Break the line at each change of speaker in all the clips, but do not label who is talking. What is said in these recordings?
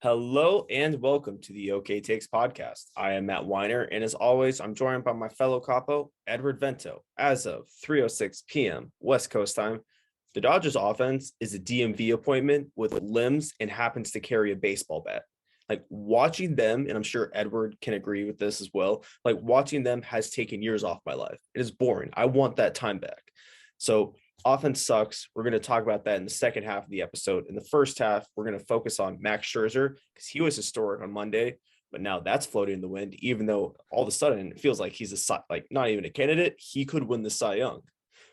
Hello and welcome to the OK Takes podcast. I am Matt Weiner, and as always, I'm joined by my fellow capo, Edward Vento. As of 3:06 p.m. West Coast time, the Dodgers offense is a DMV appointment with limbs and happens to carry a baseball bat. Like watching them, and I'm sure Edward can agree with this as well, like watching them has taken years off my life. It is boring. I want that time back. So offense sucks. We're going to talk about that in the second half of the episode. In the first half, we're going to focus on Max Scherzer because he was historic on Monday, but now that's floating in the wind, even though all of a sudden it feels like he's not even a candidate. He could win the Cy Young.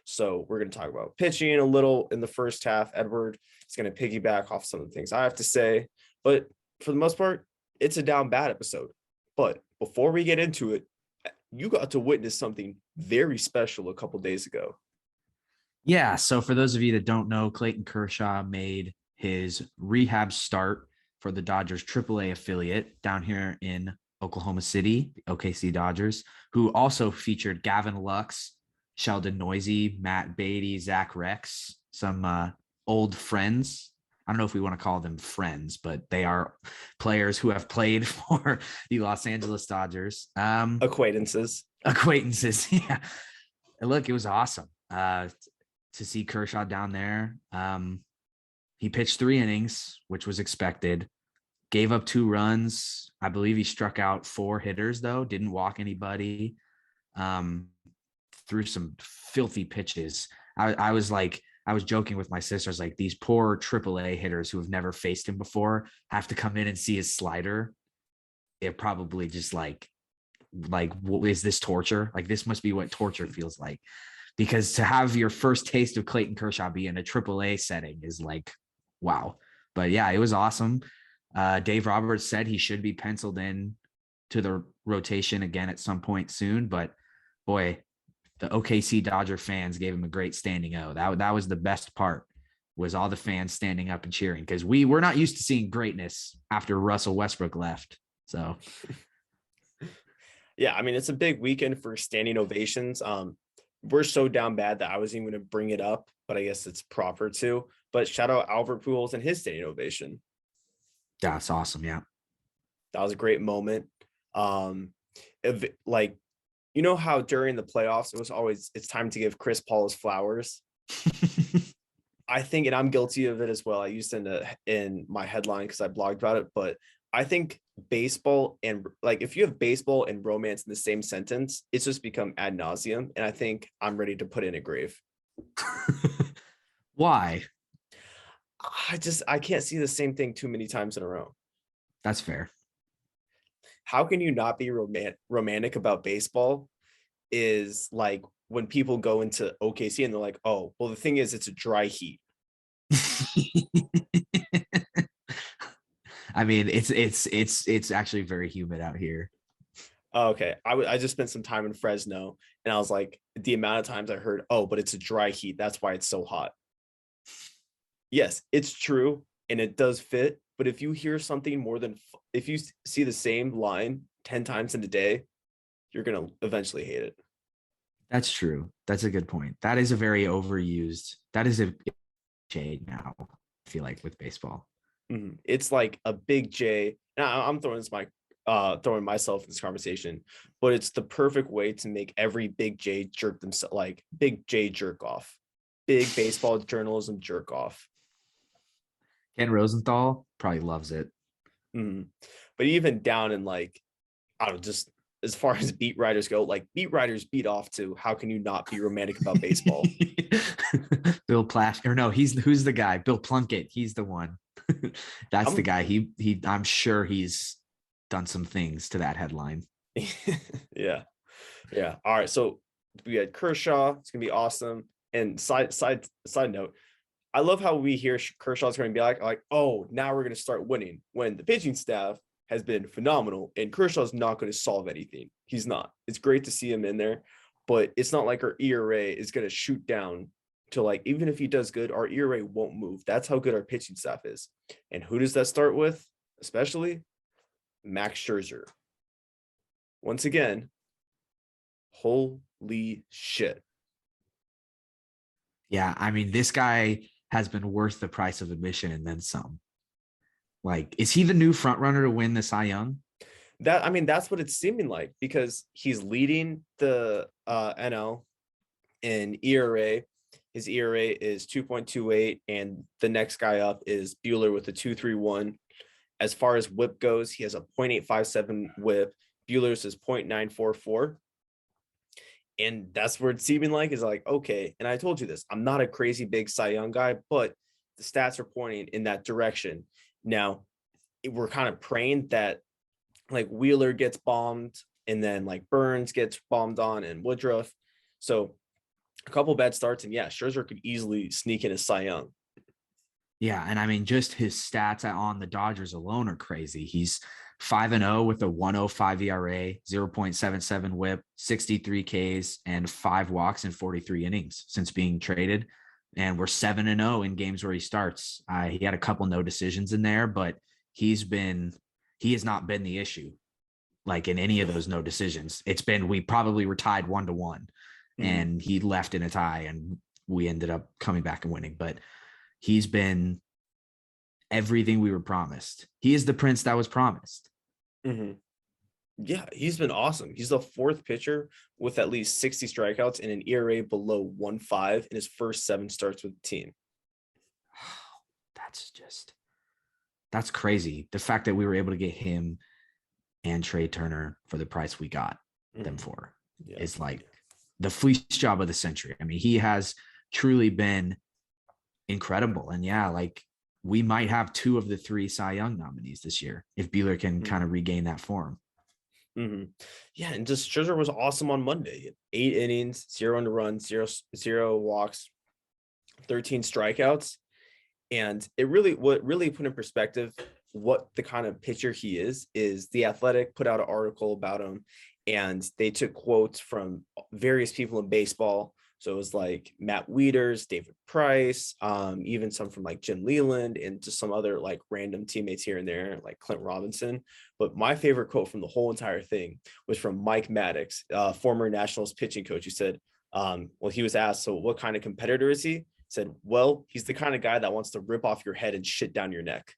So we're going to talk about pitching a little in the first half. Edward is going to piggyback off some of the things I have to say, but for the most part, it's a down bad episode. But before we get into it, you got to witness something very special a couple days ago.
Yeah. So for those of you that don't know, Clayton Kershaw made his rehab start for the Dodgers AAA affiliate down here in Oklahoma City, the OKC Dodgers, who also featured Gavin Lux, Sheldon Noisy, Matt Beaty, Zach Rex, some old friends. I don't know if we want to call them friends, but they are players who have played for the Los Angeles Dodgers.
Acquaintances.
Yeah. And look, it was awesome. To see Kershaw down there. He pitched 3 innings, which was expected, gave up 2 runs. I believe he struck out 4 hitters though, didn't walk anybody, threw some filthy pitches. I was joking with my sisters, like these poor AAA hitters who have never faced him before have to come in and see his slider. It probably just like, what is this torture? Like this must be what torture feels like. Because to have your first taste of Clayton Kershaw be in a AAA setting is like, wow. But yeah, it was awesome. Dave Roberts said he should be penciled in to the rotation again at some point soon. But boy, the OKC Dodger fans gave him a great standing O. That was the best part, was all the fans standing up and cheering, because we're not used to seeing greatness after Russell Westbrook left. So
yeah, I mean, it's a big weekend for standing ovations. We're so down bad that I wasn't even going to bring it up, but I guess it's proper to. But shout out Albert Pujols and his standing ovation.
That's awesome. Yeah.
That was a great moment. Like, you know how during the playoffs, it was always, it's time to give Chris Paul his flowers. I think, and I'm guilty of it as well. I used it in my headline because I blogged about it, but I think baseball and like if you have baseball and romance in the same sentence, it's just become ad nauseum. And I think I'm ready to put in a grave.
Why?
I can't see the same thing too many times in a row.
That's fair.
How can you not be romantic about baseball? Is like when people go into OKC and they're like, oh, well, the thing is, it's a dry heat.
I mean, it's actually very humid out here.
Okay. I just spent some time in Fresno and I was like, the amount of times I heard, oh, but it's a dry heat. That's why it's so hot. Yes, it's true. And it does fit. But if you hear something if you see the same line 10 times in a day, you're going to eventually hate it.
That's true. That's a good point. That is a very overused, that is a shade now, I feel like, with baseball.
Mm-hmm. It's like a big J. Now I'm throwing myself in this conversation, but it's the perfect way to make every big J jerk themselves, like big J jerk off, big baseball journalism jerk off.
Ken Rosenthal probably loves it.
Mm-hmm. But even down in like, I don't know, just as far as beat writers go, like beat writers beat off to how can you not be romantic about baseball?
Bill Plash, or no, who's the guy? Bill Plunkett. He's the one. That's the guy. I'm sure he's done some things to that headline.
Yeah. All right. So we had Kershaw. It's gonna be awesome. And side note, I love how we hear Kershaw's going to be like, oh, now we're going to start winning when the pitching staff has been phenomenal and Kershaw's not going to solve anything. He's not. It's great to see him in there, but it's not like our ERA is going to shoot down to like, even if he does good, our ERA won't move. That's how good our pitching staff is. And who does that start with? Especially Max Scherzer. Once again, holy shit.
Yeah, I mean, this guy has been worth the price of admission and then some. Like, is he the new front runner to win the Cy Young?
That's what it's seeming like, because he's leading the NL in ERA. His ERA is 2.28, and the next guy up is Bueller with a 2.31. As far as WHIP goes, he has a 0.857 WHIP. Bueller's is 0.944. And that's where it's seeming like is like, okay. And I told you this, I'm not a crazy big Cy Young guy, but the stats are pointing in that direction. Now, we're kind of praying that like Wheeler gets bombed, and then like Burns gets bombed on, and Woodruff. So a couple bad starts, and yeah, Scherzer could easily sneak in a Cy Young.
Yeah, and I mean, just his stats on the Dodgers alone are crazy. He's 5-0 with a 105 ERA, 0.77 WHIP, 63 Ks, and 5 walks in 43 innings since being traded. And we're 7-0 in games where he starts. He had a couple no decisions in there, but he has not been the issue. Like in any of those no decisions, it's been we probably were tied 1-1, and he left in a tie, and we ended up coming back and winning. But he's been everything we were promised. He is the prince that was promised.
Mm-hmm. Yeah, he's been awesome. He's the fourth pitcher with at least 60 strikeouts and an ERA below 1.5 in his first 7 starts with the team.
That's crazy. The fact that we were able to get him and Trey Turner for the price we got them for is like the fleece job of the century. I mean, he has truly been incredible. And yeah, like we might have 2 of the 3 Cy Young nominees this year if Bueller can kind of regain that form.
Yeah, and just Scherzer was awesome on Monday. 8 innings, 0 earned runs, zero walks, 13 strikeouts. And what really put in perspective what the kind of pitcher he is The Athletic put out an article about him, and they took quotes from various people in baseball. So it was like Matt Wieters, David Price, even some from like Jim Leland, and just some other like random teammates here and there, like Clint Robinson. But my favorite quote from the whole entire thing was from Mike Maddox, former Nationals pitching coach, who said, well, he was asked, so what kind of competitor is he? Said, well, he's the kind of guy that wants to rip off your head and shit down your neck.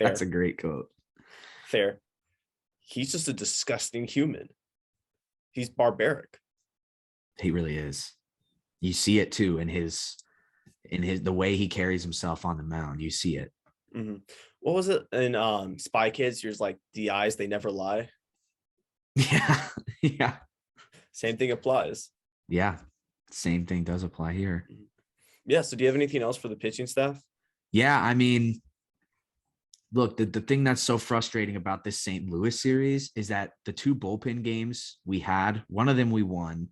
That's a great quote.
Fair. He's just a disgusting human. He's barbaric.
He really is. You see it too in the way he carries himself on the mound. You see it.
What was it in Spy Kids? You're like, the eyes, they never lie.
Yeah.
Same thing applies.
Yeah. Same thing does apply here.
Yeah. So do you have anything else for the pitching staff?
Yeah. I mean, look, the thing that's so frustrating about this St. Louis series is that the 2 bullpen games we had, one of them we won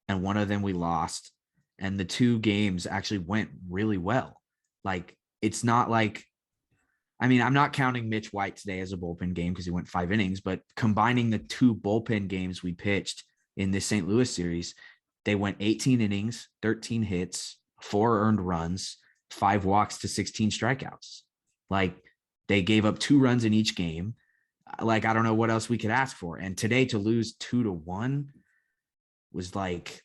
and one of them we lost. And the 2 games actually went really well. Like, it's not like, I mean, I'm not counting Mitch White today as a bullpen game because he went 5 innings, but combining the 2 bullpen games we pitched in this St. Louis series, they went 18 innings, 13 hits, 4 earned runs, 5 walks to 16 strikeouts. Like, they gave up 2 runs in each game. Like, I don't know what else we could ask for. And today to lose 2-1 was like,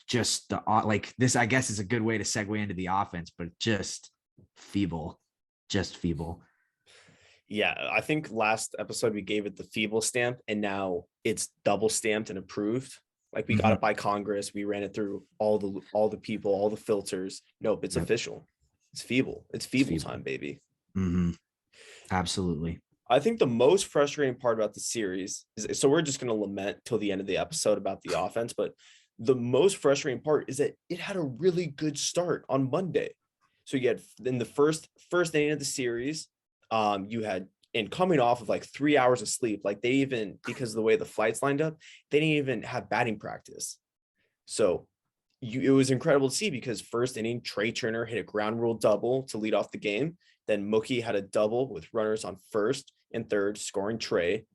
just like this, I guess is a good way to segue into the offense, but just feeble.
Yeah. I think last episode we gave it the feeble stamp, and now it's double stamped and approved. Like we got it by Congress. We ran it through all the people, all the filters. Nope. It's official. It's feeble. It's feeble time, baby.
Absolutely.
I think the most frustrating part about the series is, so we're just going to lament till the end of the episode about the offense, but the most frustrating part is that it had a really good start on Monday. So you had in the first inning of the series, you had, and coming off of like 3 hours of sleep, like they even, because of the way the flights lined up, they didn't even have batting practice. So it was incredible to see, because first inning, Trey Turner hit a ground rule double to lead off the game. Then Mookie had a double with runners on first and third, scoring Trey.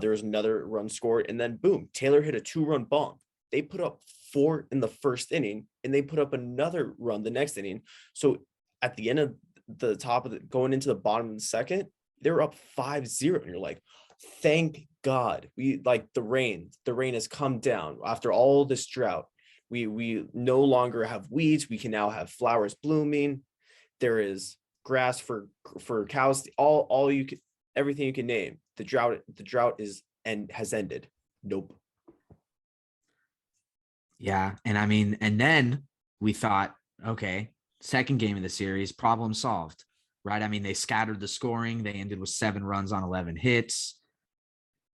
There was another run scored, and then boom, Taylor hit a 2-run bomb. They put up 4 in the first inning, and they put up another run the next inning. So at the end of the top of going into the bottom of the second, they were up 5-0, and you're like, thank God we like the rain has come down after all this drought. We no longer have weeds. We can now have flowers blooming. There is grass for cows. All you can, everything you can name. The drought is and has ended. Nope.
Yeah. And I mean, and then we thought, okay, second game of the series, problem solved, right? I mean, they scattered the scoring. They ended with 7 runs on 11 hits.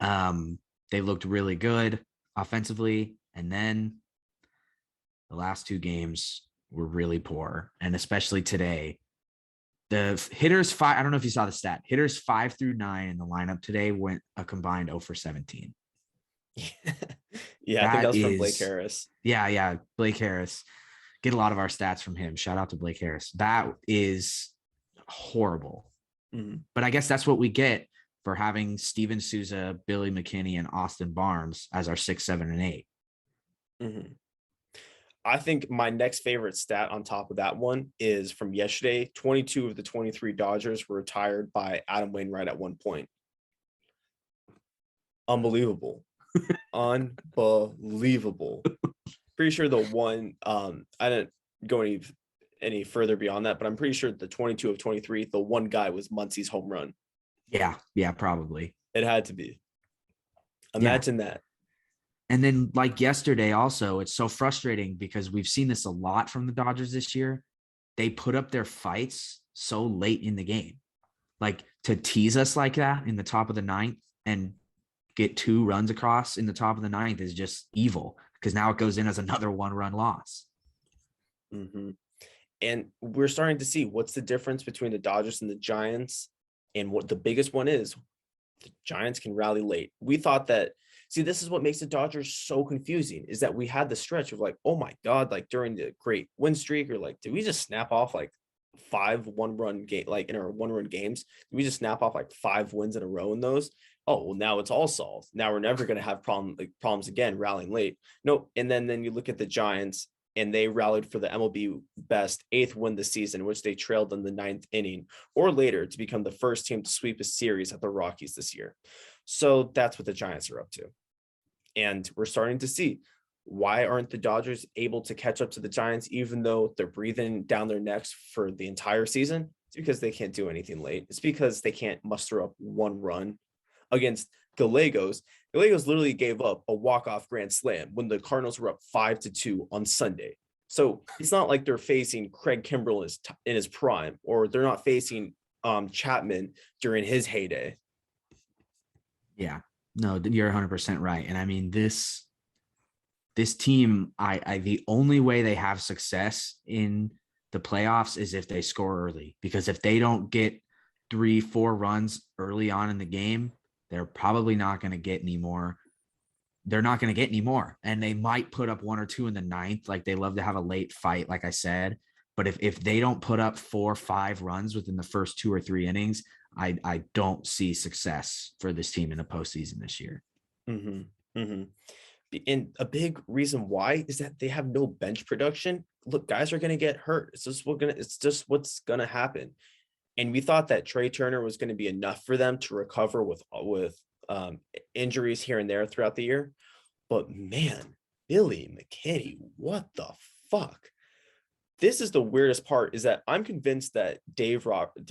They looked really good offensively. And then the last 2 games were really poor. And especially today, the hitters I don't know if you saw the stat. Hitters 5 through 9 in the lineup today went a combined 0 for 17.
Yeah, I think that was from Blake Harris.
Yeah. Blake Harris. Get a lot of our stats from him. Shout out to Blake Harris. That is horrible.
Mm-hmm.
But I guess that's what we get for having Steven Souza, Billy McKinney, and Austin Barnes as our 6, 7, and 8.
Mm-hmm. I think my next favorite stat on top of that one is from yesterday. 22 of the 23 Dodgers were retired by Adam Wainwright at one point. Unbelievable. Unbelievable. Pretty sure the one, I didn't go any further beyond that, but I'm pretty sure the 22 of 23, the one guy was Muncie's home run.
Yeah, probably.
It had to be. Imagine that.
And then like yesterday also, it's so frustrating because we've seen this a lot from the Dodgers this year. They put up their fights so late in the game. Like to tease us like that in the top of the 9th and get 2 runs across in the top of the 9th is just evil because now it goes in as another 1-run loss.
Mm-hmm. And we're starting to see what's the difference between the Dodgers and the Giants. And what the biggest one is, the Giants can rally late. We thought that, see, this is what makes the Dodgers so confusing is that we had the stretch of like, oh my God, like during the great win streak, or like, did we just snap off like 5 1-run game, like in our 1-run games? Did we just snap off like 5 wins in a row in those? Oh, well, now it's all solved. Now we're never going to have problems again rallying late. Nope. And then you look at the Giants, and they rallied for the MLB best 8th win this season, which they trailed in the 9th inning or later to become the first team to sweep a series at the Rockies this year. So that's what the Giants are up to. And we're starting to see, why aren't the Dodgers able to catch up to the Giants, even though they're breathing down their necks for the entire season? It's because they can't do anything late. It's because they can't muster up 1 run against Gallegos. Gallegos literally gave up a walk-off grand slam when the Cardinals were up 5-2 on Sunday. So it's not like they're facing Craig Kimbrell in his prime, or they're not facing Chapman during his heyday.
Yeah, no, you're 100% right. And I mean, this team, the only way they have success in the playoffs is if they score early, because if they don't get 3-4 runs early on in the game, they're probably not going to get any more. They're not going to get any more. And they might put up 1 or 2 in the 9th. Like they love to have a late fight, like I said. But if they don't put up 4 or 5 runs within the first 2 or 3 innings, I don't see success for this team in the postseason this year.
Mm-hmm. Mm-hmm. And a big reason why is that they have no bench production. Look, guys are going to get hurt. It's just what's going to happen. And we thought that Trey Turner was going to be enough for them to recover with injuries here and there throughout the year. But man, Billy McKinney, what the fuck? This is the weirdest part, is that I'm convinced that Dave Roberts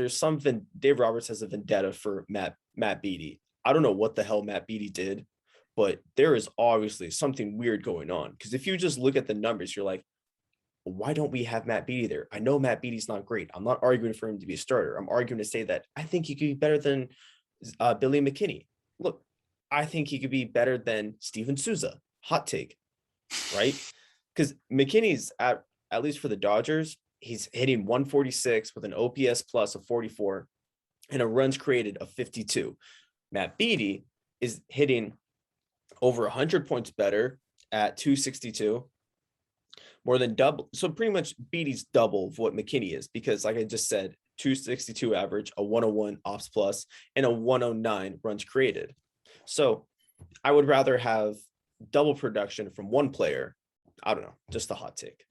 has a vendetta for Matt Beaty. I don't know what the hell Matt Beaty did, but there is obviously something weird going on. Because if you just look at the numbers, you're like, why don't we have Matt Beaty there? I know Matt Beaty's not great. I'm not arguing for him to be a starter. I'm arguing to say that I think he could be better than Billy McKinney. Look, I think he could be better than Steven Souza. Hot take, right? Because McKinney's at least for the Dodgers, he's hitting 146 with an OPS plus of 44 and a runs created of 52. Matt Beaty is hitting over 100 points better at 262. More than double. So pretty much Beaty's double of what McKinney is, because like I just said, 262 average, a 101 ops plus, and a 109 runs created. So I would rather have double production from one player. I don't know, just a hot take.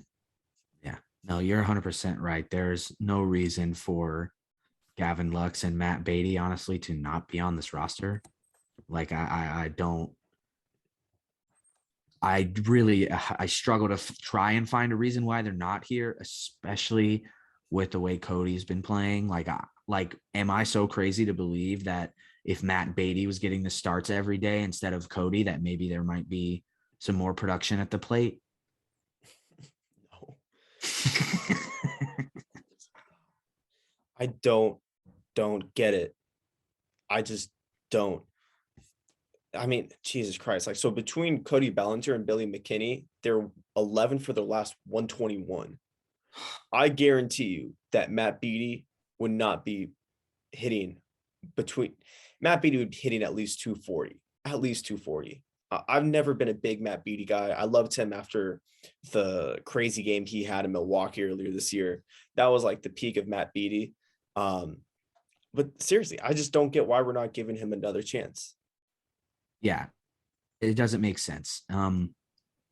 Yeah, no, you're 100% right. There's no reason for Gavin Lux and Matt Beaty, honestly, to not be on this roster. Like I don't. I struggle to try and find a reason why they're not here, especially with the way Cody's been playing. Am I so crazy to believe that if Matt Beaty was getting the starts every day instead of Cody, that maybe there might be some more production at the plate?
No. I don't get it. I just don't. I mean, Jesus Christ. Like, so between Cody Bellinger and Billy McKinney, they're 11 for their last 121. I guarantee you that Matt Beaty would not be hitting between Matt Beaty would be hitting at least 240, at least 240. I've never been a big Matt Beaty guy. I loved him after the crazy game he had in Milwaukee earlier this year. That was like the peak of Matt Beaty. But seriously, I just don't get why we're not giving him another chance.
Yeah, it doesn't make sense.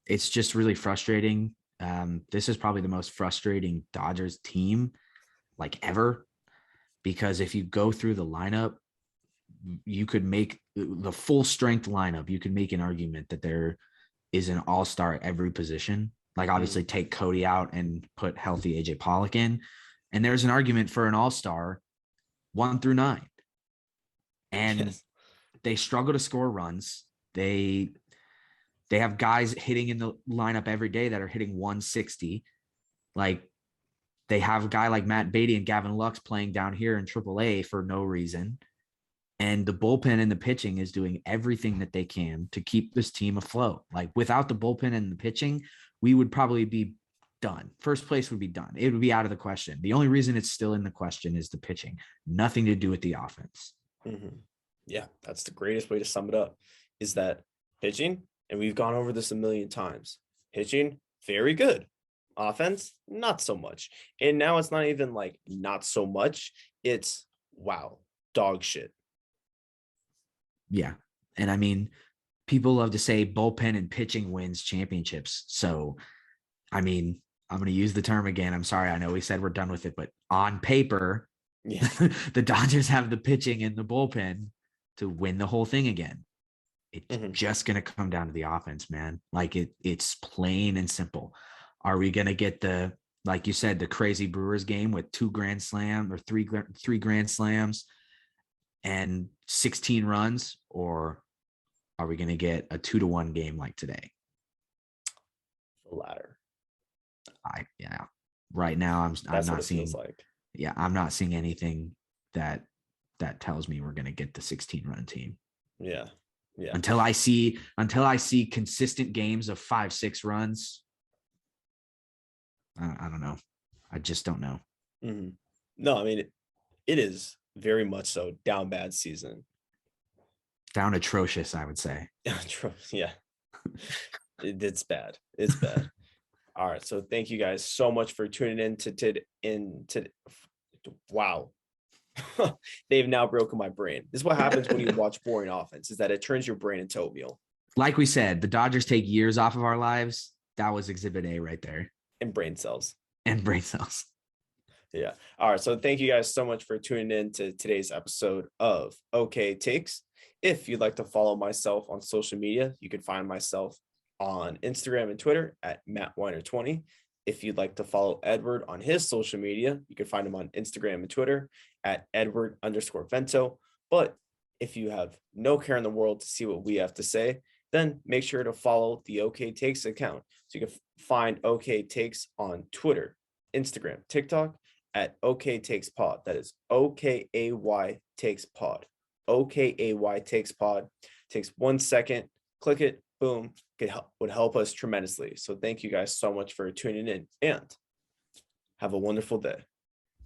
It's just really frustrating. This is probably the most frustrating Dodgers team like ever, because if you go through the lineup, you could make the full strength lineup. You could make an argument that there is an all-star at every position. Like obviously take Cody out and put healthy AJ Pollock in. And there's an argument for an all-star 1 through 9. And
Yes.
they struggle to score runs. They have guys hitting in the lineup every day that are hitting 160. Like they have a guy like Matt Beaty and Gavin Lux playing down here in AAA for no reason. And the bullpen and the pitching is doing everything that they can to keep this team afloat. Like without the bullpen and the pitching, we would probably be done. First place would be done. It would be out of the question. The only reason it's still in the question is the pitching, nothing to do with the offense.
Mm-hmm. Yeah, that's the greatest way to sum it up, is that pitching, and we've gone over this a million times, pitching, very good. Offense, not so much. And now it's not even like not so much. It's, wow, dog shit.
Yeah. And I mean, people love to say bullpen and pitching wins championships. So, I mean, I'm going to use the term again. I'm sorry. I know we said we're done with it, but on paper,
Yeah.
the Dodgers have the pitching and the bullpen to win the whole thing again. It's just going to come down to the offense, man. Like it's plain and simple. Are we going to get like you said, the crazy Brewers game with 2 grand slam or three grand slams and 16 runs, or are we going to get a 2-1 game like today?
The latter.
Right now I'm not seeing
like.
Yeah, I'm not seeing anything that tells me we're going to get the 16-run team.
Yeah.
Until I see consistent games of 5-6 runs, I don't know. I just don't know.
Mm-hmm. No, I mean it is very much so down bad season.
Down atrocious, I would say.
Yeah. It's bad. It's bad. All right. So thank you guys so much for tuning in to wow. They've now broken my brain. This is what happens when you watch boring offense, is that it turns your brain into oatmeal.
Like we said, the Dodgers take years off of our lives. That was exhibit A right there.
And brain cells. Yeah. All right. So thank you guys so much for tuning in to today's episode of OK Takes. If you'd like to follow myself on social media, you can find myself on Instagram and Twitter at MattWeiner20. If you'd like to follow Edward on his social media, you can find him on Instagram and Twitter at Edward_Vento. But if you have no care in the world to see what we have to say, then make sure to follow the OK Takes account. So you can find OK Takes on Twitter, Instagram, TikTok at OK Takes Pod. That is OKAY Takes Pod. OKAY Takes Pod. Takes 1 second. Click it. Boom. Would help us tremendously. So thank you guys so much for tuning in, and have a wonderful day.